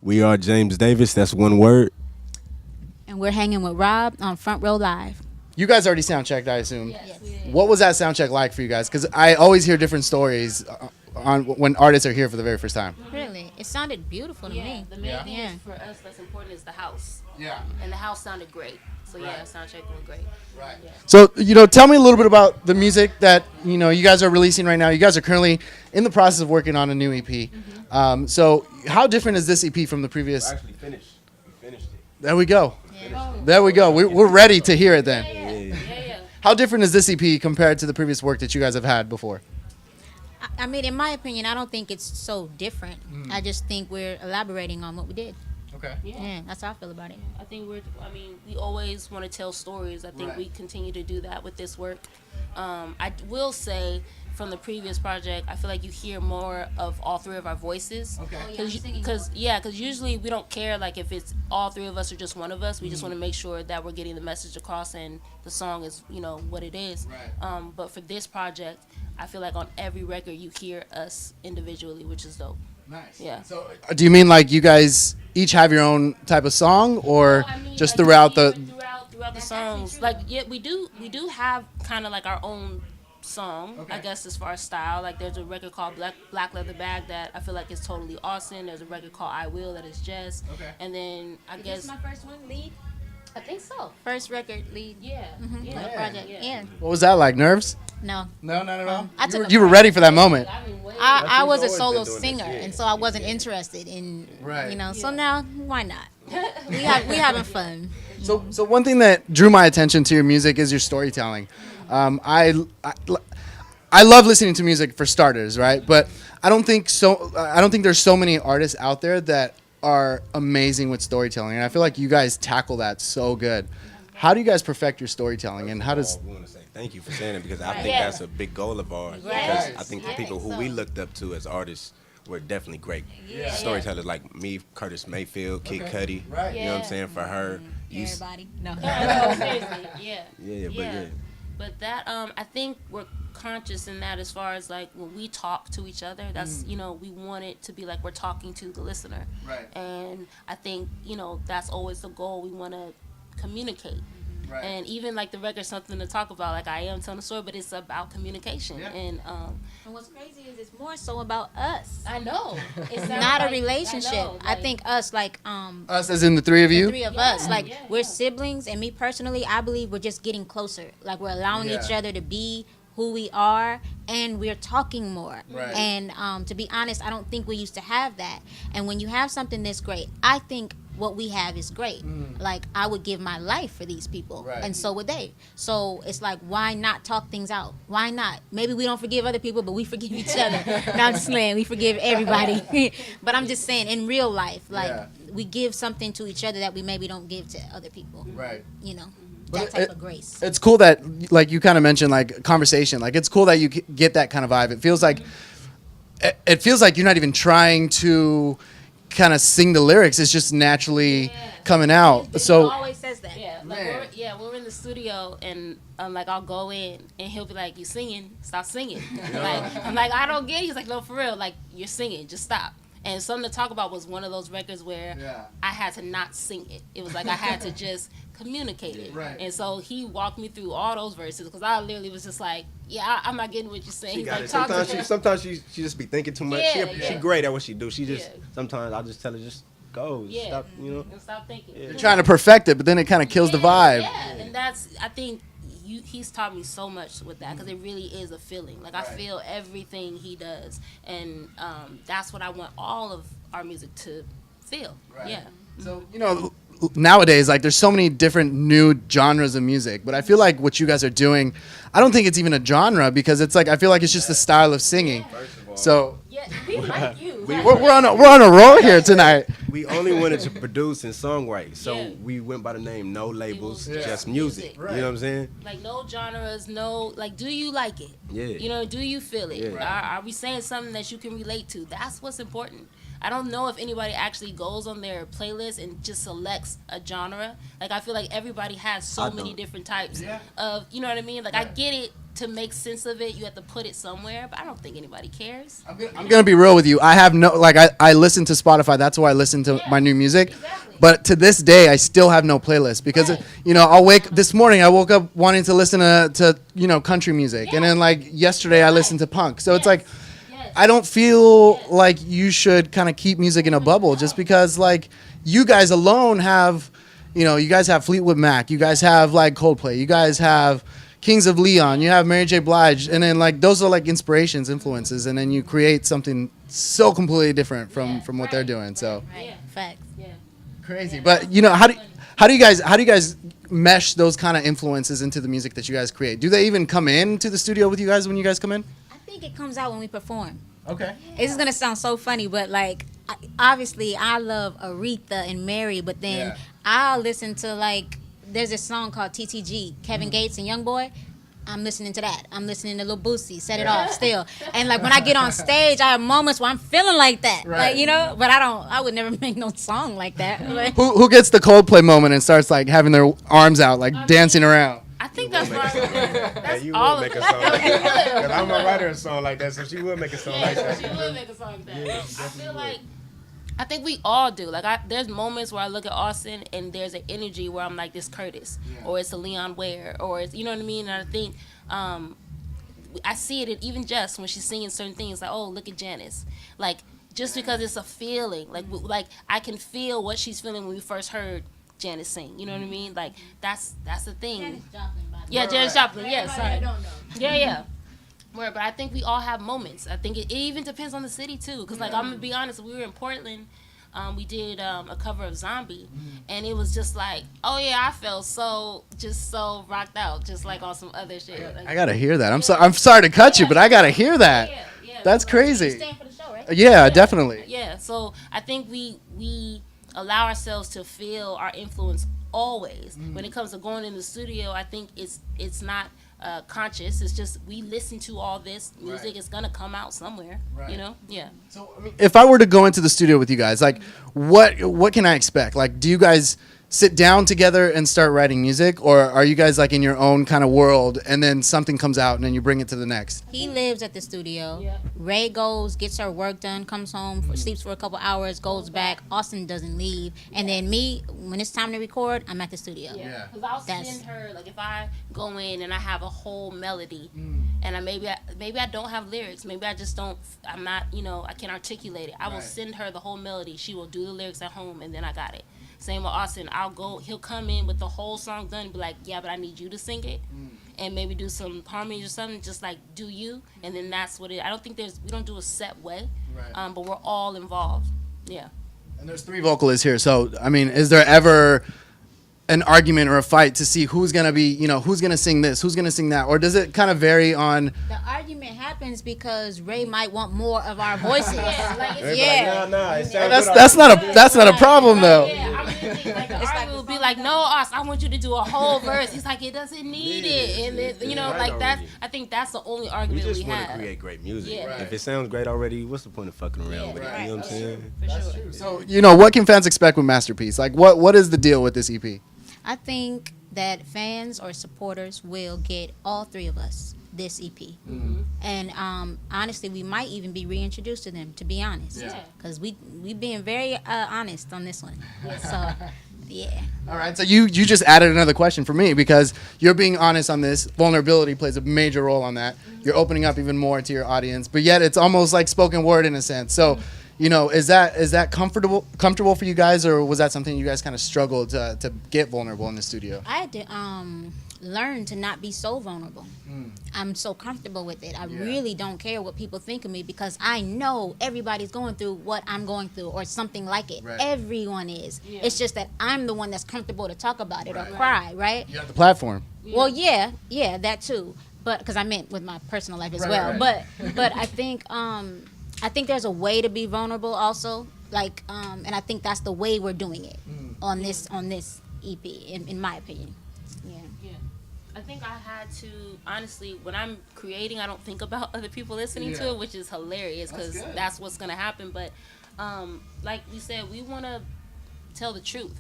We are Jamesdavis. That's one word. And we're hanging with Rob on Front Row Live. You guys already sound checked, I assume. Yes. What was that sound check like for you guys? Because I always hear different stories on when artists are here for the very first time. Really? It sounded beautiful to me. The main thing for us that's important is the house. Yeah. And the house sounded great. So yeah, sound check went great. Right. Yeah. So, tell me a little bit about the music that, you guys are releasing right now. You guys are currently in the process of working on a new EP. So how different is this EP from the previous? Actually finished. We finished it. There we go. Yeah. There we go. We're ready to hear it then. Yeah. How different is this EP compared to the previous work that you guys have had before? I mean, in my opinion, I don't think it's so different. I just think we're elaborating on what we did. Okay. Yeah, that's how I feel about it. I think we always want to tell stories. I think we continue to do that with this work. I will say from the previous project, I feel like you hear more of all three of our voices. Okay. Because usually we don't care like if it's all three of us or just one of us. We just want to make sure that we're getting the message across and the song is what it is. Right. But for this project, I feel like on every record you hear us individually, which is dope. Nice. Yeah. So, do you mean like you guys each have your own type of song, or just throughout the? Throughout the songs, we do have kind of like our own song, I guess, as far as style. Like there's a record called Black Leather Bag that I feel like is totally Austin. There's a record called I Will that is Jess. Okay. And then I guess This is my first one, lead. I think so. First record, lead. Yeah. On the project. Yeah. What was that like? Nerves? No. No, not at all. I took You were ready for that moment. I was a always been solo doing singer, this, yeah. and so I wasn't interested in, Right. So now, why not? we having fun. So one thing that drew my attention to your music is your storytelling. I love listening to music for starters, right? But I don't think there's so many artists out there that are amazing with storytelling, and I feel like you guys tackle that so good. How do you guys perfect your storytelling, and how does? We want to say thank you for saying it because I think that's a big goal of ours. Because I think the people who we looked up to as artists were definitely great storytellers like me, Curtis Mayfield, Kid Cudi. Right. You know what I'm saying? For her, Everybody, no. No, seriously, yeah. But that I think we're conscious in that as far as like when we talk to each other, that's we want it to be like we're talking to the listener. Right. And I think that's always the goal. We want to communicate. Right. And even like the record's something to talk about, like I am telling a story, but it's about communication. Yeah. And what's crazy is it's more so about us. I know it's Not a relationship. I think us, like Us as in the three of you? the three of us, like we're siblings, and me personally, I believe we're just getting closer. Like we're allowing each other to be who we are, and we're talking more. Right. And to be honest, I don't think we used to have that. And when you have something this great, I think what we have is great. Like I would give my life for these people, Right. and so would they. So it's like, why not talk things out? Why not? Maybe we don't forgive other people, but we forgive each other. No, I'm just saying, we forgive everybody. But I'm just saying, in real life, like we give something to each other that we maybe don't give to other people. Right. That type of grace. It's cool that, like you kind of mentioned, like conversation. Like it's cool that you get that kind of vibe. It feels like you're not even trying to kind of sing the lyrics. It's just naturally coming out. He So always says that. We're in the studio and like I'll go in and he'll be like, "You singing? Stop singing." I'm like, "I don't get it." He's like, "No, for real. Like you're singing. Just stop." And Something to Talk About was one of those records where I had to not sing it. It was like I had to just communicate it. Right. And so he walked me through all those verses because I literally was just like, I'm not getting what you're saying. She He's got like, it. "Talk to me." Sometimes she just be thinking too much. She great at what she do. She just sometimes I just tell her just go. Stop. And stop thinking. you're trying to perfect it, but then it kind of kills the vibe. Yeah, and I think he's taught me so much with that because it really is a feeling. Like I feel everything he does, and that's what I want all of our music to feel. Right. Yeah. So nowadays, like there's so many different new genres of music, but I feel like what you guys are doing, I don't think it's even a genre because it's like I feel like it's just a style of singing. First of all, So Yeah, we like you. we're on a roll here tonight. we only wanted to produce and songwrite, so Yeah. we went by the name No Labels, Yeah. Just Music. Right. You know what I'm saying? Like no genres, no like. Do you like it? Yeah. Do you feel it? Yeah. Are we saying something that you can relate to? That's what's important. I don't know if anybody actually goes on their playlist and just selects a genre. Like I feel like everybody has so many different types of, you know what I mean? Like I get it to make sense of it, you have to put it somewhere. But I don't think anybody cares. I'm gonna be real with you. I have no I listen to Spotify. That's why I listen to my new music. Exactly. But to this day, I still have no playlist because this morning I woke up wanting to listen to country music, and then like yesterday I listened to punk. So it's like I don't feel like you should kind of keep music in a bubble just because like you guys alone have, you guys have Fleetwood Mac, you guys have like Coldplay, you guys have Kings of Leon, you have Mary J. Blige, and then like those are like inspirations, influences, and then you create something so completely different from what they're doing. So Facts. crazy, but how do you guys mesh those kind of influences into the music that you guys create? Do they even come into the studio with you guys when you guys come in? I think it comes out when we perform. Okay. This is gonna sound so funny, but like obviously I love Aretha and Mary, but then I'll listen to like there's this song called TTG, Kevin Gates and Youngboy. I'm listening to that. I'm listening to Lil Boosie, Set It Off still. And like when I get on stage, I have moments where I'm feeling like that. Right. Like, but I would never make no song like that. Like, Who gets the Coldplay moment and starts like having their arms out, like dancing around? I think that's why. That's you all would make of a song like that. Because I'm a writer of a song like that, so she would make a song like that. She would make a song like that. I feel like I think we all do. Like there's moments where I look at Austin and there's an energy where I'm like, this Curtis, or it's a Leon Ware, or it's, you know what I mean. And I think I see it in even Jess when she's singing certain things, like, oh, look at Janice, like just because it's a feeling, like I can feel what she's feeling when we first heard Janice sing. You know what I mean? Like that's the thing. Janis Joplin, by the way. Yeah, Janis Joplin. Yeah, sorry. I don't know. Yeah. But I think we all have moments. I think it even depends on the city too. Cause like I'm gonna be honest, we were in Portland. We did a cover of Zombie, and it was just like, oh yeah, I felt so rocked out, just like on some other shit. Like, I gotta hear that. I'm sorry to cut you, but I gotta hear that. Yeah. That's You crazy. stand for the show, right? Yeah, definitely. Yeah. So I think we allow ourselves to feel our influence always. When it comes to going in the studio, I think it's not conscious. It's just we listen to all this music. It's gonna come out somewhere. Right. Yeah. So I mean, if I were to go into the studio with you guys, like, what can I expect? Like, do you guys sit down together and start writing music, or are you guys like in your own kind of world, and then something comes out and then you bring it to the next? He lives at the studio. Yeah. Ray goes, gets her work done, comes home, sleeps for a couple hours, goes back. Austin doesn't leave. And then me, when it's time to record, I'm at the studio. Yeah. Because I'll That's- send her, like, if I go in and I have a whole melody, and maybe I don't have lyrics, maybe I just don't, I'm not, I can't articulate it. I will send her the whole melody. She will do the lyrics at home, and then I got it. Same with Austin. He'll come in with the whole song done and be like, yeah, but I need you to sing it. And maybe do some harmonies or something, just like do you. And then that's what I don't think we don't do a set way, Right. but we're all involved. Yeah. And there's 3 vocalists here, so I mean, is there ever an argument or a fight to see who's gonna be, who's gonna sing this, who's gonna sing that, or does it kind of vary on? The argument happens because Ray might want more of our voices. Nah, it sounds good That's not a problem though. Yeah, like the argument would be like, no, Aus, I want you to do a whole verse. He's like, it doesn't need it, and then, Right like that's. already. I think that's the only We argument just we want to have. create great music. Yeah. Right. If it sounds great already, what's the point of fucking around with it? right. You know what I'm saying? For sure. So what can fans expect with Masterpeace? Like, what is the deal with this EP? I think that fans or supporters will get all 3 of us this EP. And honestly, we might even be reintroduced to them, to be honest. Yeah. Because we being very honest on this one. So, yeah. All right, so you just added another question for me because you're being honest on this. Vulnerability plays a major role on that. You're opening up even more to your audience, but yet it's almost like spoken word in a sense. So, is that comfortable for you guys, or was that something you guys kind of struggled to get vulnerable in the studio? I had to learn to not be so vulnerable. I'm so comfortable with it. I really don't care what people think of me because I know everybody's going through what I'm going through or something like it. Right. Everyone is. It's just that I'm the one that's comfortable to talk about it or cry, right? You have the platform. Well, yeah, that too. But because I meant with my personal life as well. right. But I think there's a way to be vulnerable also. Like and I think that's the way we're doing it on this EP in my opinion. Yeah. I think I had to, honestly, when I'm creating, I don't think about other people listening to it, which is hilarious because that's what's going to happen. But like we said, we want to tell the truth.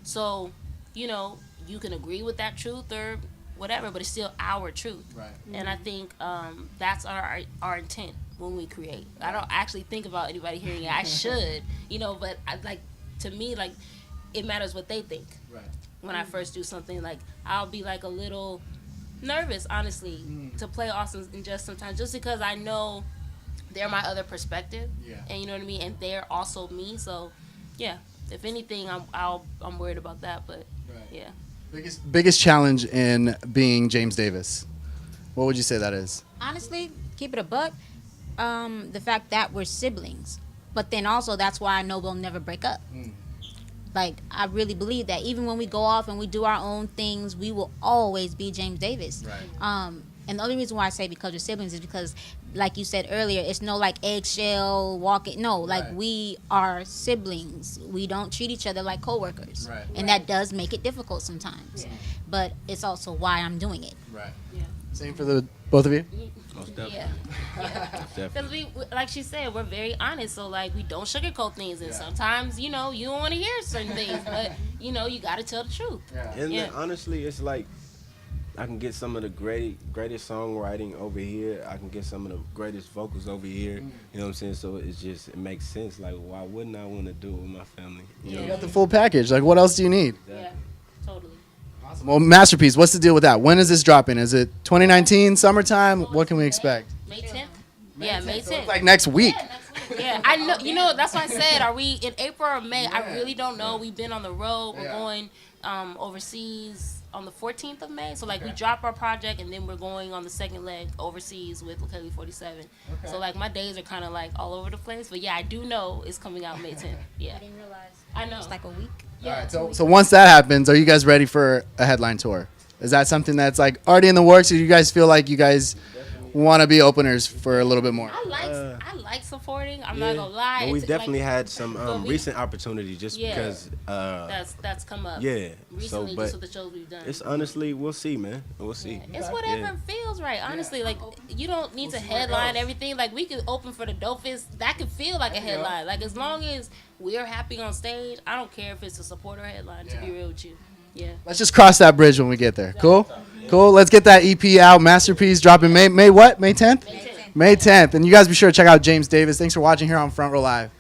So, you can agree with that truth or whatever, but it's still our truth. Right. And I think that's our intent when we create. I don't actually think about anybody hearing it. I should, but to me, like, it matters what they think. Right. When I first do something, like, I'll be like a little nervous, honestly, to play Awesome and Just sometimes, just because I know they're my other perspective. Yeah. And you know what I mean? And they're also me. So, yeah. If anything, I'm worried about that, but yeah. Biggest challenge in being Jamesdavis. What would you say that is? Honestly, keep it a buck. The fact that we're siblings, but then also that's why I know we'll never break up. Like, I really believe that even when we go off and we do our own things, we will always be Jamesdavis. Right. And the only reason why I say because we're siblings is because, like you said earlier, it's no like eggshell walking. No, like we are siblings. We don't treat each other like coworkers, and that does make it difficult sometimes. Yeah. But it's also why I'm doing it. Right. Yeah. Same for the both of you. Most definitely. Yeah. Because we, like she said, we're very honest. So like we don't sugarcoat things, and sometimes you don't want to hear certain things, but you got to tell the truth. Yeah. And then, honestly, it's like I can get some of the greatest songwriting over here. I can get some of the greatest vocals over here. You know what I'm saying? So it makes sense. Like, why wouldn't I want to do it with my family? You got the full package. Like, what else do you need? Yeah, totally. Awesome. Well, Masterpeace, what's the deal with that? When is this dropping? Is it 2019, summertime? What can we expect? May 10th? Yeah, May 10th. So it's like next week. Yeah, next week. Yeah, I know. That's why I said, are we in April or May? I really don't know. We've been on the road. We're going overseas on the 14th of May. So, like, we drop our project, and then we're going on the second leg overseas with Kelly 47. Okay. So, like, my days are kind of, like, all over the place. But, yeah, I do know it's coming out May 10th. Yeah. I didn't realize. I know. It's like a week. Yeah. All right, so once that happens, are you guys ready for a headline tour? Is that something that's, like, already in the works, or do you guys feel like you guys want to be openers for a little bit more? I like supporting. I'm not gonna lie. But we've definitely had some recent opportunities just because that's come up. Yeah. Recently, but just with the shows we've done. it's honestly, we'll see, man. We'll see. It's whatever feels right. Honestly, like you don't need to headline everything. Like we could open for the dopest. That could feel like a headline. Like as long as we're happy on stage, I don't care if it's a supporter headline. To be real with you. Yeah. Let's just cross that bridge when we get there. Cool? Cool. Let's get that EP out. Masterpeace dropping May what? May 10th? May 10th. And you guys be sure to check out Jamesdavis. Thanks for watching here on Front Row Live.